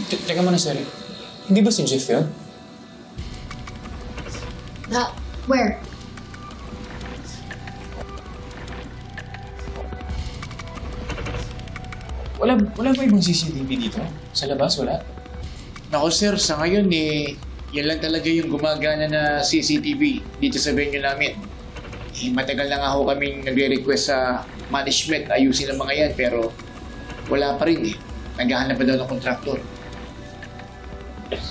Teka muna, sorry. Hindi ba si Jeff yun? Where? Wala ba ibang CCTV dito? Sa labas, wala? Nako sir, sa ngayon yan lang talaga yung gumagana na CCTV dito sa venue namin. Matagal na nga ho kaming nagre-request sa management ayusin ang mga yan pero wala pa rin Naghahanap pa daw ng kontraktor.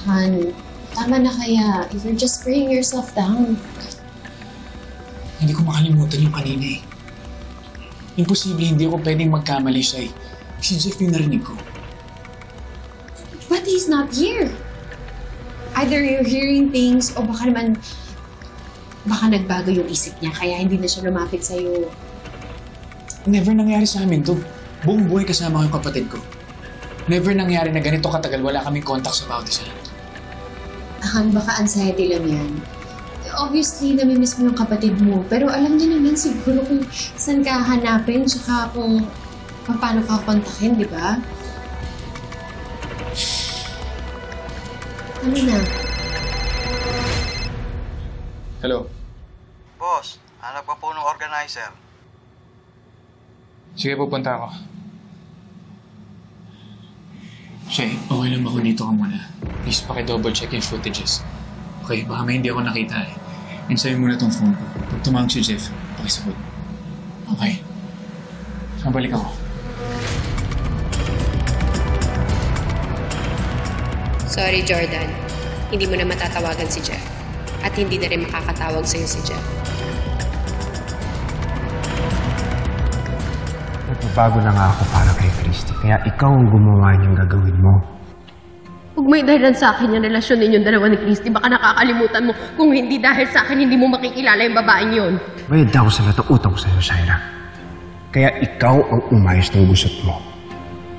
Han, tama na kaya. You're just bringing yourself down. Hindi ko makalimutan yung kanina Imposible hindi ako pwedeng magkamali siya Si Jeff yung narinig ko. But he's not here. Either you're hearing things o baka nagbago yung isip niya kaya hindi na siya lumapit sa'yo. Never nangyari sa amin to. Buong buhay kasama ko yung kapatid ko. Never nangyari na ganito katagal wala kaming contact sa bawat isa. Han, baka anxiety lang yan. Obviously, namimiss mo yung kapatid mo. Pero alam niya naman siguro kung saan ka hanapin tsaka kung paano ka kontakin, di ba? Ano na? Hello? Boss, hanap pa po ng organizer. Sige, pupunta ako. Shay, okay lang ba kung dito ka muna? Please, paki-double check yung footages. Okay, baka may hindi ako nakita And sa'yo muna tong phone ko. Pag tumawag si Jeff, pakisagot. Okay. Mabalik ako. Sorry, Jordan. Hindi mo na matatawagan si Jeff. At hindi na rin makakatawag sa'yo si Jeff. Nagbabago na nga ako para kay Christy. Kaya ikaw ang gumawa niyang gagawin mo. Huwag may dahilan sa akin yung relasyon ninyong dalawa ni Christy. Baka nakakalimutan mo. Kung hindi dahil sa akin, hindi mo makikilala yung babaeng yun. Bayad ako sa lahat ng utang ko sa'yo, Shaira. Kaya ikaw ang umayos ng gusot mo.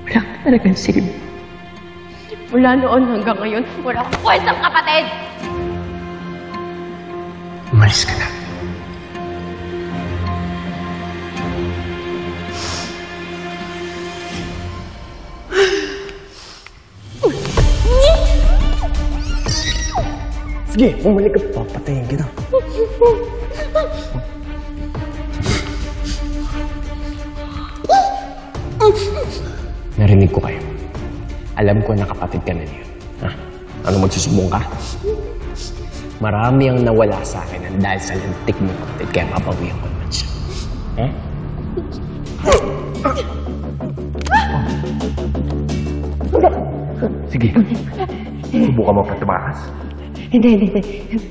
Wala ka talagang silbi. Mula noon hanggang ngayon, wala akong kwentang kapatid! Umalis ka na. Sige, bumalik ka. Papatayin kita. Narinig ko kayo. Alam ko na kapatid ka na niya. Ha? Ano, magsusubong ka? Marami ang nawala sa akin ang dahil sa lantik mo kapatid, kaya mapawihan ko naman siya. Ha? Sige. Subukan mo pa tumakas. Hindi.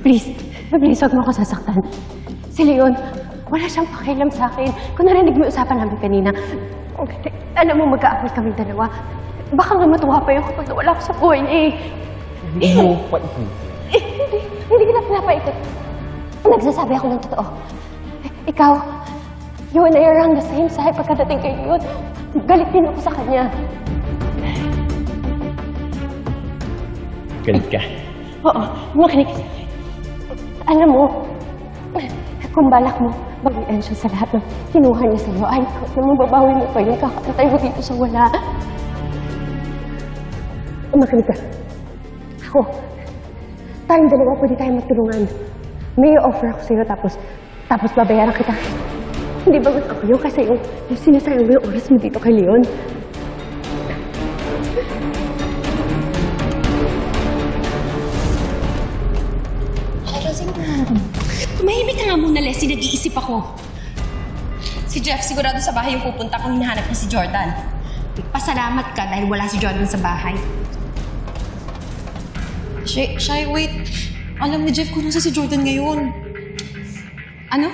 Please, huwag mo ako sasaktan. Si Leon, wala siyang pakialam sa akin. Kung narinig mo yung usapan namin kanina, alam mo mag-aaway kaming dalawa. Baka nga matuwa pa yung kapag nawala ko sa buhay niya Hindi mo paikot. Hindi kita pinapaikot. Nagsasabi ako ng totoo. Ikaw, you and I are on the same side pagkadating kay Leon. Galit din ako sa kanya. Galit ka? Oo, makinig. Alam mo, kung balak mo, bagian siya sa lahat ng kinuha niya sa'yo, ay, na mababawi mo pa yung kakatay mo dito sa wala. Makinig ka. Ako, tayong dalawa pwede tayong magtulungan. May offer ako sa'yo, tapos babayaran kita. Hindi ba gusto ko yun? Kasi yung sinasayang mo yung oras mo dito kay Leon. Tumahimik ka nga muna, Leslie. Nag-iisip ako. Si Jeff, sigurado sa bahay yung pupunta kung hinahanap niya si Jordan. Pasalamat ka dahil wala si Jordan sa bahay. Shy, wait. Alam ni Jeff kung nasa si Jordan ngayon. Ano?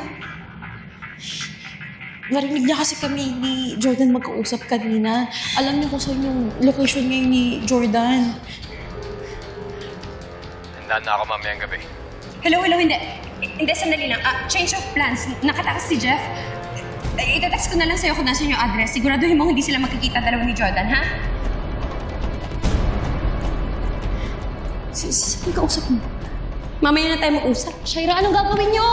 Narinig niya kasi kami ni Jordan magkausap kanina. Alam niyo kung saan yung location ngayon ni Jordan. Handa na ako mamayang gabi. Hello, hindi. Hindi, sandali lang. Change of plans. Nakatakas si Jeff. Itatext ko na lang sa'yo kung nasan yung address. Siguraduhin mo hindi sila magkikita dalawa ni Jordan, ha? Saan kausap mo? Mamaya na tayo mag-usap. Shaira, anong gagawin niyo?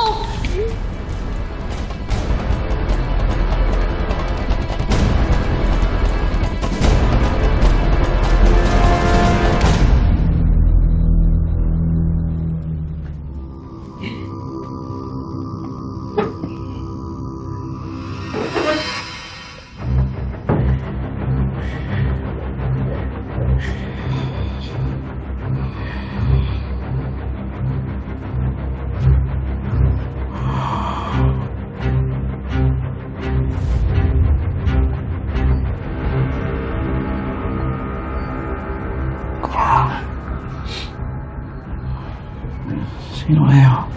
Sino kayo?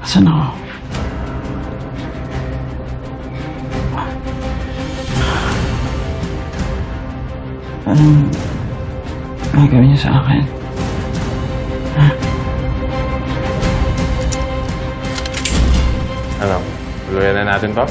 Asan ako? Anong gagawin niyo sa akin? Ha? Ano? Tuluyan na natin to?